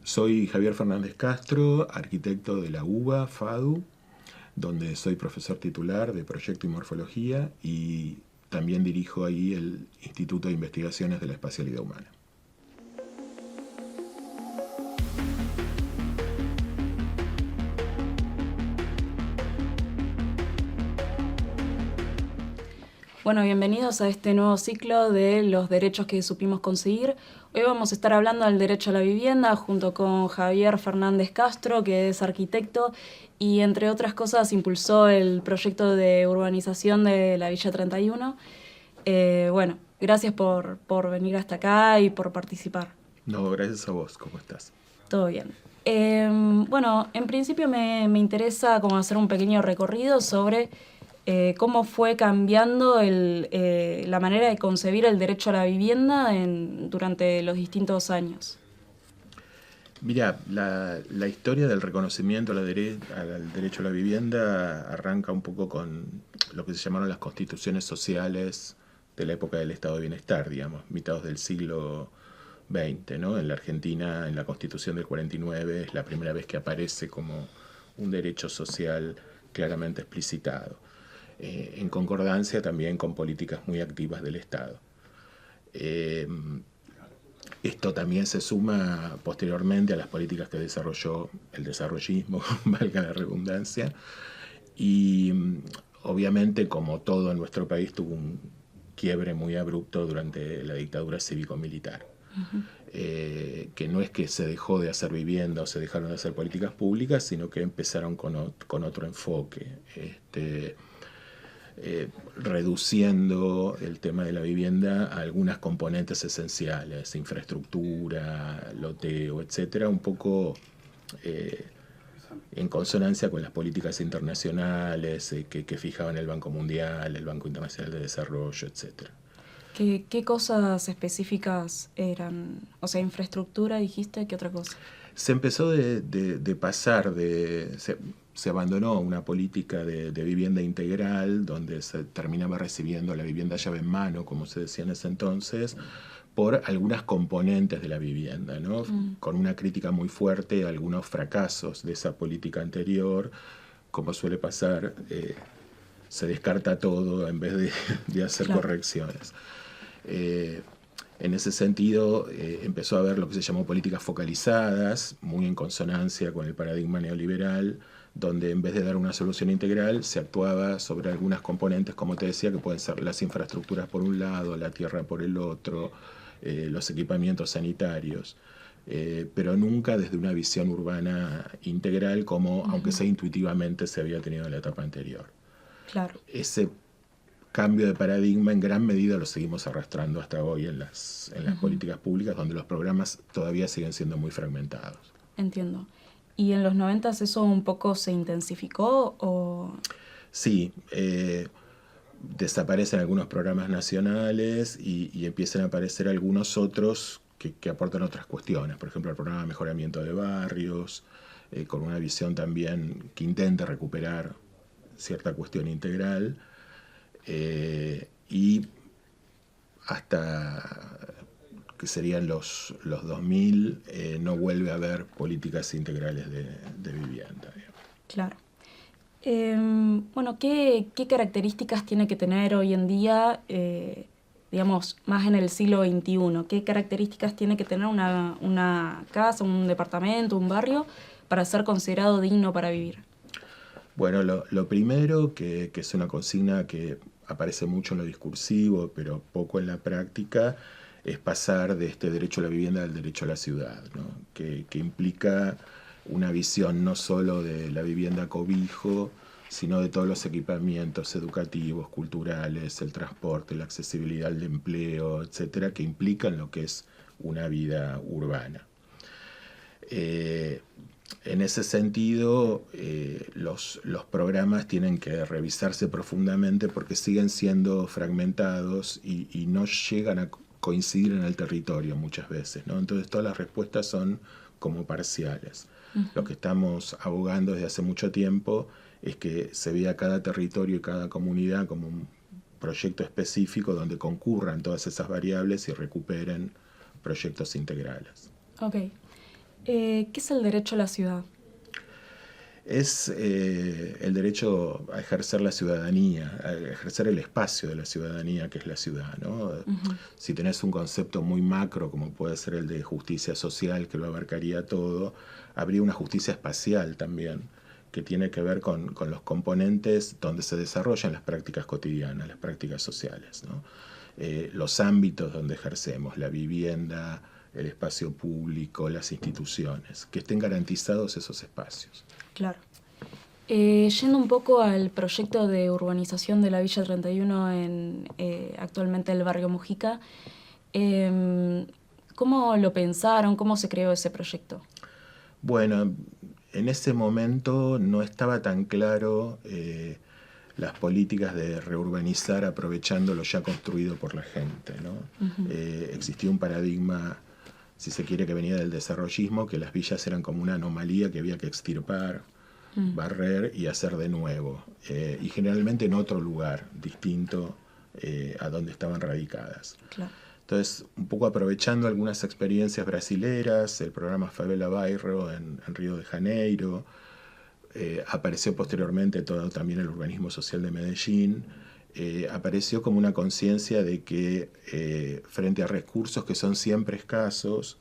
Soy Javier Fernández Castro, arquitecto de la UBA, FADU, donde soy profesor titular de Proyecto y Morfología y también dirijo ahí el Instituto de Investigaciones de la Espacialidad Humana. Bueno, bienvenidos a este nuevo ciclo de los derechos que supimos conseguir. Hoy vamos a estar hablando del derecho a la vivienda junto con Javier Fernández Castro, que es arquitecto y entre otras cosas impulsó el proyecto de urbanización de la Villa 31. Bueno, gracias por venir hasta acá y por participar. No, gracias a vos. ¿Cómo estás? Todo bien. Bueno, en principio me interesa como hacer un pequeño recorrido sobre cómo fue cambiando la manera de concebir el derecho a la vivienda durante los distintos años. Mirá, la historia del reconocimiento al derecho a la vivienda arranca un poco con lo que se llamaron las constituciones sociales de la época del Estado de Bienestar, digamos, mitad del siglo XX, ¿no? En la Argentina, en la Constitución del 49, es la primera vez que aparece como un derecho social claramente explicitado, en concordancia también con políticas muy activas del Estado. Esto también se suma posteriormente a las políticas que desarrolló el desarrollismo, valga la redundancia, y obviamente, como todo en nuestro país, tuvo un quiebre muy abrupto durante la dictadura cívico-militar. Que no es que se dejó de hacer vivienda o se dejaron de hacer políticas públicas, sino que empezaron con otro enfoque, reduciendo el tema de la vivienda a algunas componentes esenciales, infraestructura, loteo, etcétera, un poco en consonancia con las políticas internacionales que fijaban el Banco Mundial, el Banco Internacional de Desarrollo, etcétera. ¿Qué cosas específicas eran? O sea, infraestructura, dijiste, ¿qué otra cosa? Se empezó de pasar, se abandonó una política de vivienda integral, donde se terminaba recibiendo la vivienda llave en mano, como se decía en ese entonces, por algunas componentes de la vivienda, ¿no? Con una crítica muy fuerte a algunos fracasos de esa política anterior, como suele pasar, se descarta todo en vez de hacer correcciones. En ese sentido, empezó a haber lo que se llamó políticas focalizadas, muy en consonancia con el paradigma neoliberal, donde en vez de dar una solución integral, se actuaba sobre algunas componentes, como te decía, que pueden ser las infraestructuras por un lado, la tierra por el otro, los equipamientos sanitarios, pero nunca desde una visión urbana integral como, aunque sea intuitivamente, se había tenido en la etapa anterior. Claro. Ese cambio de paradigma en gran medida lo seguimos arrastrando hasta hoy en las políticas públicas, donde los programas todavía siguen siendo muy fragmentados. Entiendo. ¿Y en los 90 eso un poco se intensificó o...? Sí, desaparecen algunos programas nacionales y empiezan a aparecer algunos otros que aportan otras cuestiones. Por ejemplo, el programa de mejoramiento de barrios, con una visión también que intenta recuperar cierta cuestión integral. Y hasta que serían los 2000, no vuelve a haber políticas integrales de vivienda. Claro. Bueno, ¿qué características tiene que tener hoy en día, digamos, más en el siglo XXI? ¿Qué características tiene que tener una casa, un departamento, un barrio, para ser considerado digno para vivir? Bueno, lo primero, que es una consigna que aparece mucho en lo discursivo, pero poco en la práctica, es pasar de este derecho a la vivienda al derecho a la ciudad, ¿no? que implica una visión no solo de la vivienda cobijo, sino de todos los equipamientos educativos, culturales, el transporte, la accesibilidad al empleo, etcétera, que implican lo que es una vida urbana. En ese sentido, los programas tienen que revisarse profundamente porque siguen siendo fragmentados y no llegan a coincidir en el territorio muchas veces, ¿no? Entonces todas las respuestas son como parciales. Lo que estamos abogando desde hace mucho tiempo es que se vea cada territorio y cada comunidad como un proyecto específico donde concurran todas esas variables y recuperen proyectos integrales. Ok. ¿Qué es el derecho a la ciudad? Es el derecho a ejercer la ciudadanía, a ejercer el espacio de la ciudadanía que es la ciudad, ¿no? Ujú. Si tenés un concepto muy macro, como puede ser el de justicia social, que lo abarcaría todo, habría una justicia espacial también, que tiene que ver con los componentes donde se desarrollan las prácticas cotidianas, las prácticas sociales, ¿no? Los ámbitos donde ejercemos, la vivienda, el espacio público, las instituciones, que estén garantizados esos espacios. Claro. Yendo un poco al proyecto de urbanización de la Villa 31 en actualmente el barrio Mujica, ¿cómo lo pensaron? ¿Cómo se creó ese proyecto? Bueno, en ese momento no estaba tan claro las políticas de reurbanizar aprovechando lo ya construido por la gente, ¿no? Ujú. Existía un paradigma, si se quiere, que venía del desarrollismo, que las villas eran como una anomalía que había que extirpar, barrer y hacer de nuevo, y generalmente en otro lugar distinto a donde estaban radicadas. Claro. Entonces, un poco aprovechando algunas experiencias brasileras, el programa Favela Bairro en Río de Janeiro, apareció posteriormente todo también el urbanismo social de Medellín, apareció como una conciencia de que frente a recursos que son siempre escasos,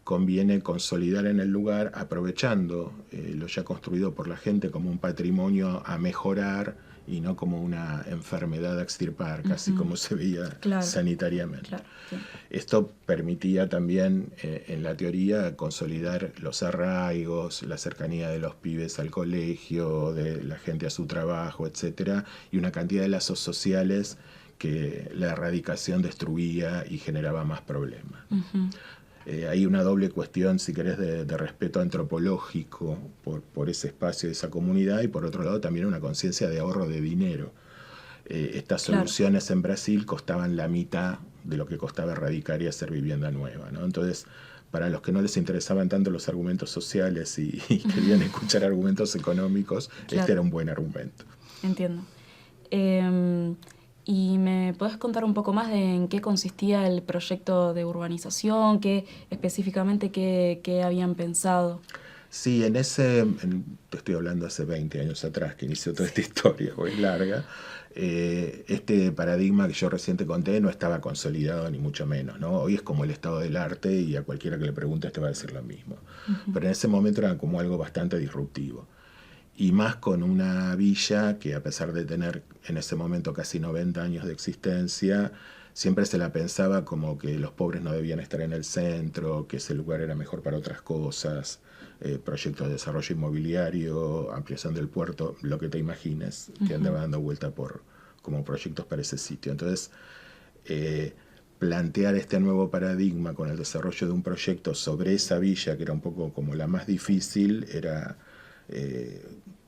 conviene consolidar en el lugar, aprovechando lo ya construido por la gente como un patrimonio a mejorar y no como una enfermedad a extirpar, casi como se veía Claro. sanitariamente. Claro, sí. Esto permitía también, en la teoría, consolidar los arraigos, la cercanía de los pibes al colegio, de la gente a su trabajo, etc. Y una cantidad de lazos sociales que la erradicación destruía y generaba más problemas. Ujú. Hay una doble cuestión, si querés, de respeto antropológico por ese espacio, esa comunidad, y por otro lado también una conciencia de ahorro de dinero. Estas Claro. soluciones en Brasil costaban la mitad de lo que costaba erradicar y hacer vivienda nueva, ¿no? Entonces, para los que no les interesaban tanto los argumentos sociales y querían escuchar argumentos económicos, Claro. este era un buen argumento. Entiendo. ¿Y me podés contar un poco más de en qué consistía el proyecto de urbanización? Específicamente qué habían pensado? Sí, te estoy hablando hace 20 años atrás que inició toda esta historia, pues es larga. Este paradigma que yo recién te conté no estaba consolidado ni mucho menos, ¿no? Hoy es como el estado del arte y a cualquiera que le preguntes te va a decir lo mismo. Pero en ese momento era como algo bastante disruptivo. Y más con una villa que, a pesar de tener en ese momento casi 90 años de existencia, siempre se la pensaba como que los pobres no debían estar en el centro, que ese lugar era mejor para otras cosas, proyectos de desarrollo inmobiliario, ampliación del puerto, lo que te imagines, que andaba dando vuelta como proyectos para ese sitio. Entonces, plantear este nuevo paradigma con el desarrollo de un proyecto sobre esa villa, que era un poco como la más difícil, era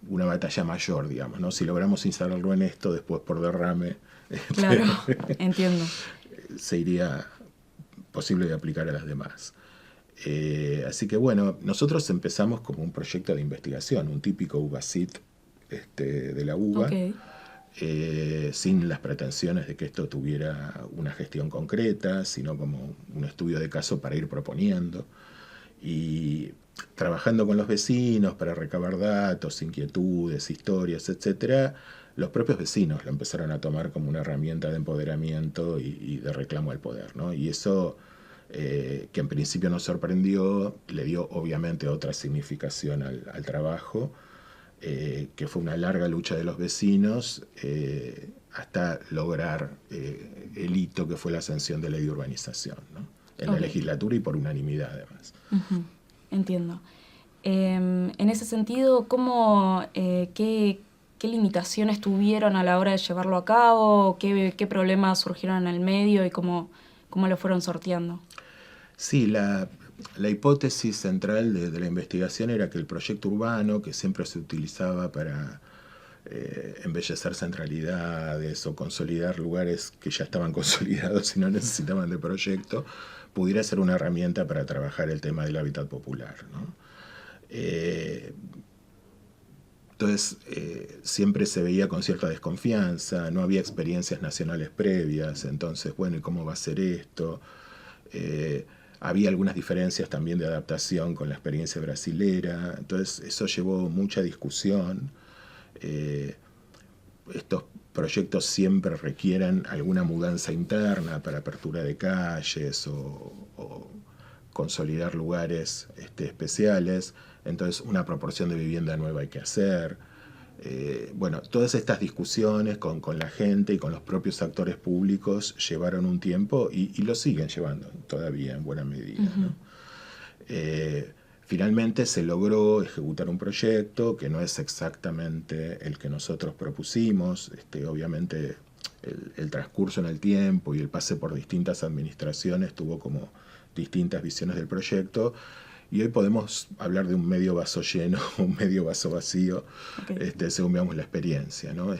una batalla mayor, digamos, ¿no? Si logramos instalarlo en esto, después por derrame, Claro, entiendo. sería posible de aplicar a las demás. Así que bueno, nosotros empezamos como un proyecto de investigación, un típico UBACIT de la UBA, Ok. sin las pretensiones de que esto tuviera una gestión concreta, sino como un estudio de caso para ir proponiendo. Y trabajando con los vecinos para recabar datos, inquietudes, historias, etc., los propios vecinos lo empezaron a tomar como una herramienta de empoderamiento y de reclamo al poder, ¿no? Y eso, que en principio nos sorprendió, le dio obviamente otra significación al trabajo, que fue una larga lucha de los vecinos hasta lograr el hito que fue la sanción de ley de urbanización, ¿no? En la legislatura y por unanimidad además. Entiendo. En ese sentido, qué limitaciones tuvieron a la hora de llevarlo a cabo? ¿Qué problemas surgieron en el medio y cómo lo fueron sorteando? Sí, la hipótesis central de la investigación era que el proyecto urbano, que siempre se utilizaba para embellecer centralidades o consolidar lugares que ya estaban consolidados y no necesitaban de proyecto, pudiera ser una herramienta para trabajar el tema del hábitat popular, ¿no? Entonces, siempre se veía con cierta desconfianza, no había experiencias nacionales previas, entonces, bueno, ¿y cómo va a ser esto? Había algunas diferencias también de adaptación con la experiencia brasilera, entonces eso llevó mucha discusión. Estos proyectos siempre requieren alguna mudanza interna para apertura de calles o consolidar lugares especiales, entonces una proporción de vivienda nueva hay que hacer. Bueno, todas estas discusiones con la gente y con los propios actores públicos llevaron un tiempo y lo siguen llevando todavía en buena medida, ¿no? Finalmente se logró ejecutar un proyecto que no es exactamente el que nosotros propusimos. Obviamente el transcurso en el tiempo y el pase por distintas administraciones tuvo como distintas visiones del proyecto, y hoy podemos hablar de un medio vaso lleno, un medio vaso vacío, okay, según veamos la experiencia, ¿no?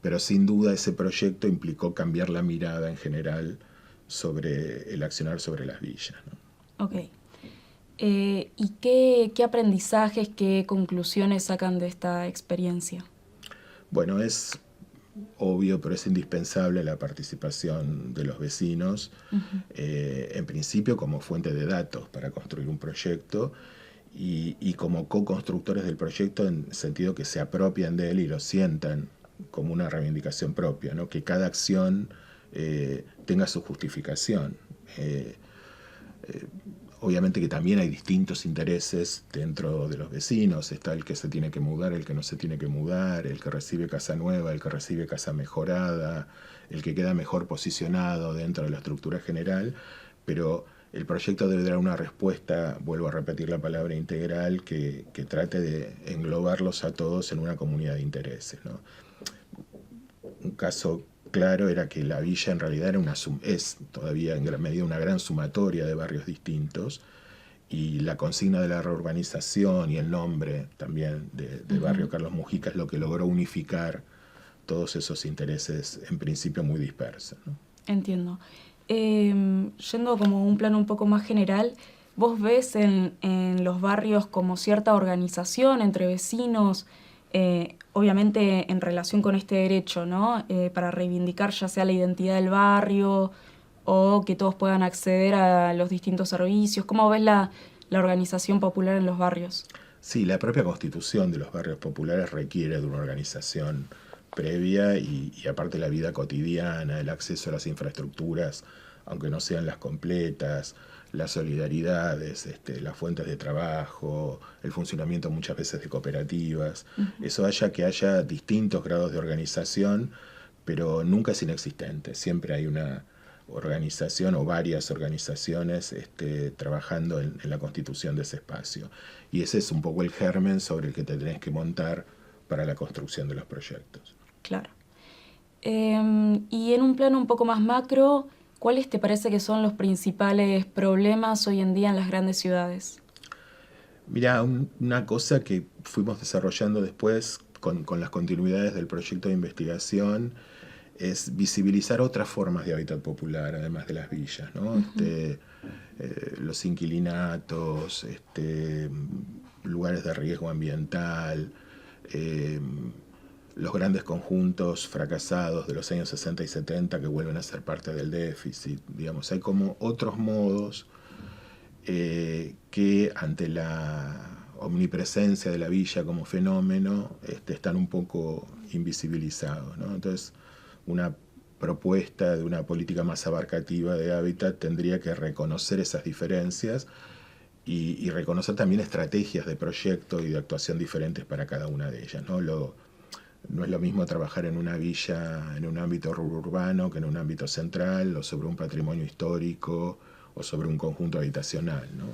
Pero sin duda ese proyecto implicó cambiar la mirada en general sobre el accionar sobre las villas, ¿no? Ok. ¿Y qué aprendizajes, qué conclusiones sacan de esta experiencia? Bueno, es obvio, pero es indispensable la participación de los vecinos, en principio como fuente de datos para construir un proyecto y como co-constructores del proyecto, en el sentido que se apropian de él y lo sientan como una reivindicación propia, ¿no? Que cada acción tenga su justificación. Obviamente que también hay distintos intereses dentro de los vecinos. Está el que se tiene que mudar, el que no se tiene que mudar, el que recibe casa nueva, el que recibe casa mejorada, el que queda mejor posicionado dentro de la estructura general, pero el proyecto debe dar una respuesta, vuelvo a repetir la palabra integral, que trate de englobarlos a todos en una comunidad de intereses, ¿no? Un caso claro era que la villa en realidad era es todavía en gran medida una gran sumatoria de barrios distintos, y la consigna de la reurbanización y el nombre también de barrio Carlos Mujica es lo que logró unificar todos esos intereses en principio muy dispersos, ¿no? Entiendo. Yendo como a un plano un poco más general, ¿vos ves en los barrios como cierta organización entre vecinos, obviamente en relación con este derecho, ¿no? Para reivindicar ya sea la identidad del barrio o que todos puedan acceder a los distintos servicios? ¿Cómo ves la organización popular en los barrios? Sí, la propia constitución de los barrios populares requiere de una organización previa y aparte la vida cotidiana, el acceso a las infraestructuras, aunque no sean las completas, las solidaridades, las fuentes de trabajo, el funcionamiento muchas veces de cooperativas. Eso haya que haya distintos grados de organización, pero nunca es inexistente. Siempre hay una organización o varias organizaciones trabajando en la constitución de ese espacio. Y ese es un poco el germen sobre el que te tenés que montar para la construcción de los proyectos. Claro. Y en un plano un poco más macro, ¿cuáles te parece que son los principales problemas hoy en día en las grandes ciudades? Mira, una cosa que fuimos desarrollando después con las continuidades del proyecto de investigación es visibilizar otras formas de hábitat popular, además de las villas, ¿no? Los inquilinatos, lugares de riesgo ambiental, los grandes conjuntos fracasados de los años 60 y 70 que vuelven a ser parte del déficit. Digamos, hay como otros modos que ante la omnipresencia de la villa como fenómeno están un poco invisibilizados, ¿no? Entonces, una propuesta de una política más abarcativa de hábitat tendría que reconocer esas diferencias y reconocer también estrategias de proyecto y de actuación diferentes para cada una de ellas, ¿no? No es lo mismo trabajar en una villa, en un ámbito urbano, que en un ámbito central, o sobre un patrimonio histórico, o sobre un conjunto habitacional, ¿no?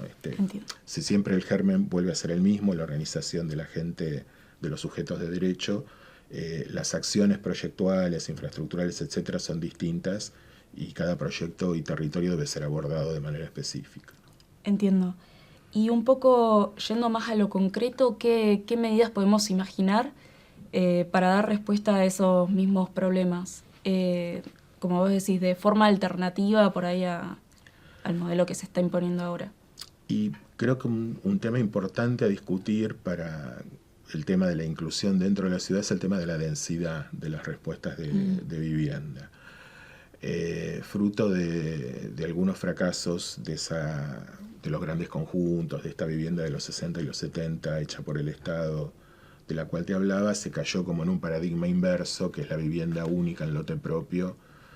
Si siempre el germen vuelve a ser el mismo, la organización de la gente, de los sujetos de derecho, las acciones proyectuales, infraestructurales, etcétera, son distintas y cada proyecto y territorio debe ser abordado de manera específica. Entiendo. Y un poco yendo más a lo concreto, ¿qué medidas podemos imaginar para dar respuesta a esos mismos problemas? Como vos decís, de forma alternativa por ahí al modelo que se está imponiendo ahora. Y creo que un tema importante a discutir para el tema de la inclusión dentro de la ciudad es el tema de la densidad de las respuestas de vivienda. fruto de algunos fracasos de los grandes conjuntos, de esta vivienda de los 60 y los 70 hecha por el Estado, de la cual te hablaba, se cayó como en un paradigma inverso, que es la vivienda única en lote propio,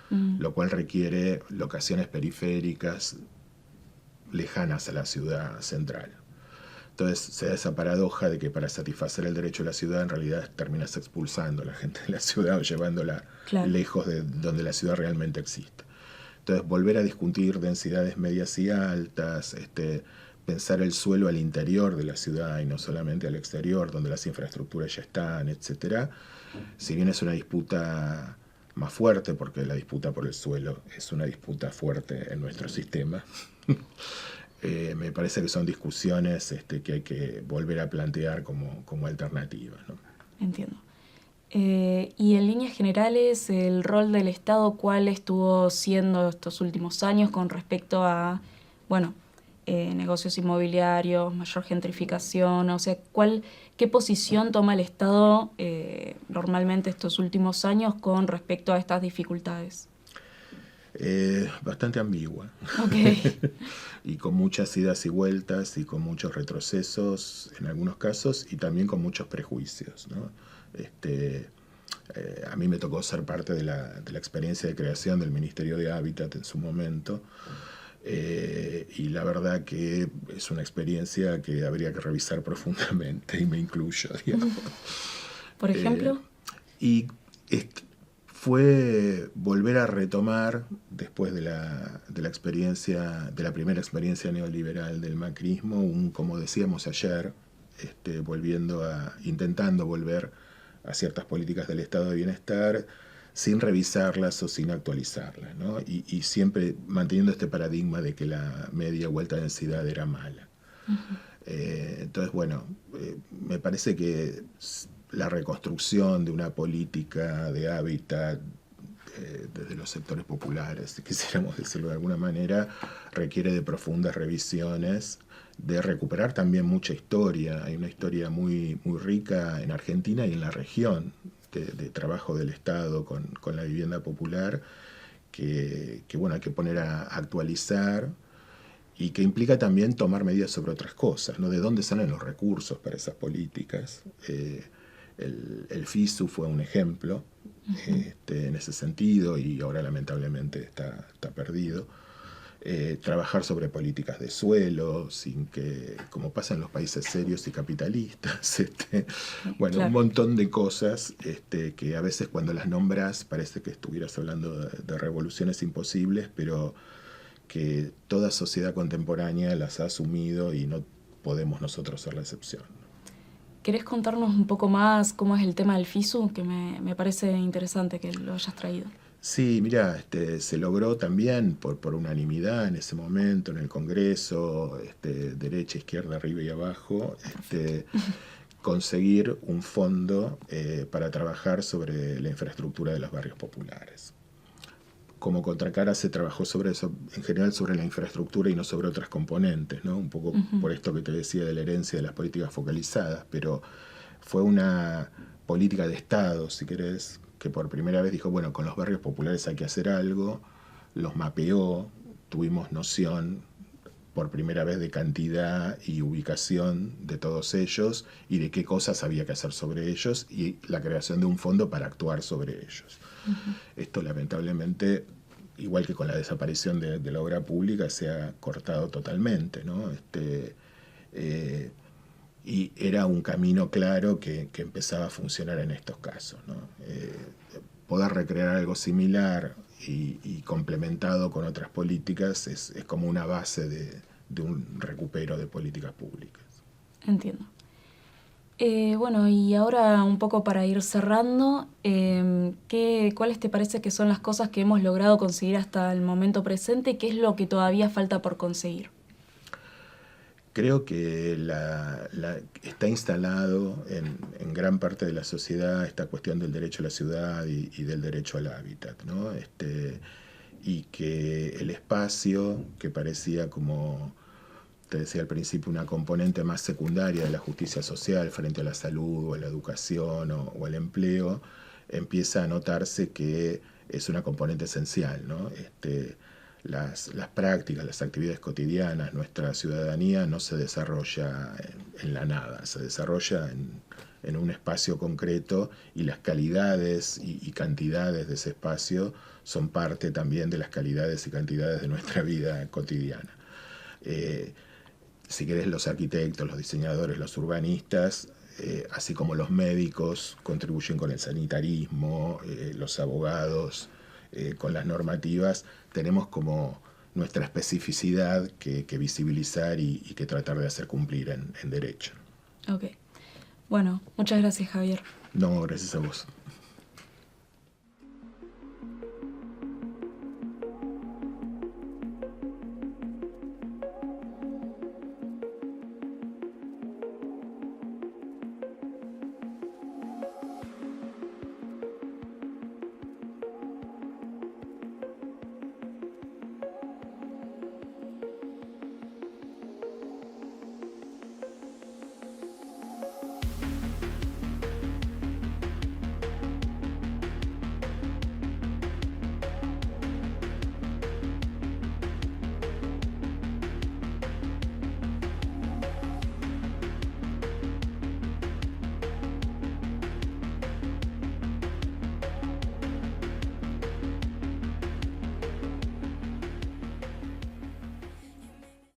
lo cual requiere locaciones periféricas lejanas a la ciudad central. Entonces se da esa paradoja de que para satisfacer el derecho de la ciudad en realidad terminas expulsando a la gente de la ciudad o llevándola lejos de donde la ciudad realmente existe. Entonces volver a discutir densidades medias y altas, pensar el suelo al interior de la ciudad y no solamente al exterior, donde las infraestructuras ya están, etc. Si bien es una disputa más fuerte, porque la disputa por el suelo es una disputa fuerte en nuestro sistema, me parece que son discusiones que hay que volver a plantear como alternativas, ¿no? Entiendo. Y en líneas generales, el rol del Estado, ¿cuál estuvo siendo estos últimos años con respecto a, negocios inmobiliarios, mayor gentrificación? O sea, ¿qué posición toma el Estado normalmente estos últimos años con respecto a estas dificultades? Bastante ambigua. Okay. Y con muchas idas y vueltas y con muchos retrocesos en algunos casos y también con muchos prejuicios, ¿no? A mí me tocó ser parte de la experiencia de creación del Ministerio de Hábitat en su momento, y la verdad que es una experiencia que habría que revisar profundamente, y me incluyo, digamos. ¿Por ejemplo? Fue volver a retomar, después de la primera experiencia neoliberal del macrismo, como decíamos ayer, intentando volver a ciertas políticas del estado de bienestar sin revisarlas o sin actualizarlas, ¿no? Y siempre manteniendo este paradigma de que la media o alta densidad era mala. Uh-huh. Entonces, me parece que la reconstrucción de una política de hábitat desde los sectores populares, si quisiéramos decirlo de alguna manera, requiere de profundas revisiones, de recuperar también mucha historia. Hay una historia muy, muy rica en Argentina y en la región de trabajo del Estado con la vivienda popular que hay que poner a actualizar, y que implica también tomar medidas sobre otras cosas, ¿no? ¿De dónde salen los recursos para esas políticas? El FISU fue un ejemplo en ese sentido, y ahora lamentablemente está perdido. Trabajar sobre políticas de suelo, sin que, como pasa en los países serios y capitalistas, claro. Un montón de cosas que a veces cuando las nombras parece que estuvieras hablando de revoluciones imposibles, pero que toda sociedad contemporánea las ha asumido y no podemos nosotros ser la excepción. ¿Querés contarnos un poco más cómo es el tema del FISU? Que me parece interesante que lo hayas traído. Sí, mira, se logró también por unanimidad en ese momento en el Congreso, derecha, izquierda, arriba y abajo, conseguir un fondo para trabajar sobre la infraestructura de los barrios populares. Como contracara se trabajó sobre eso, en general sobre la infraestructura y no sobre otras componentes, ¿no? Un poco por esto que te decía de la herencia de las políticas focalizadas, pero fue una política de Estado, si querés, que por primera vez dijo, con los barrios populares hay que hacer algo, los mapeó, tuvimos noción por primera vez de cantidad y ubicación de todos ellos y de qué cosas había que hacer sobre ellos, y la creación de un fondo para actuar sobre ellos. Uh-huh. Esto lamentablemente, igual que con la desaparición de la obra pública, se ha cortado totalmente, ¿no? Y era un camino claro que empezaba a funcionar en estos casos, ¿no? Poder recrear algo similar y complementado con otras políticas es como una base de un recupero de políticas públicas. Entiendo. Y ahora un poco para ir cerrando, ¿cuáles te parece que son las cosas que hemos logrado conseguir hasta el momento presente? ¿Qué es lo que todavía falta por conseguir? Creo que está instalado en gran parte de la sociedad esta cuestión del derecho a la ciudad y del derecho al hábitat, ¿no? Y que el espacio, que parecía, como te decía al principio, una componente más secundaria de la justicia social frente a la salud o a la educación o al empleo, empieza a notarse que es una componente esencial, ¿no? Las prácticas, las actividades cotidianas, nuestra ciudadanía no se desarrolla en la nada, se desarrolla en un espacio concreto, y las calidades y cantidades de ese espacio son parte también de las calidades y cantidades de nuestra vida cotidiana. Si querés, los arquitectos, los diseñadores, los urbanistas, así como los médicos, contribuyen con el sanitarismo, los abogados, con las normativas. Tenemos como nuestra especificidad que visibilizar y que tratar de hacer cumplir en derecho. Ok. Bueno, muchas gracias, Javier. No, gracias a vos.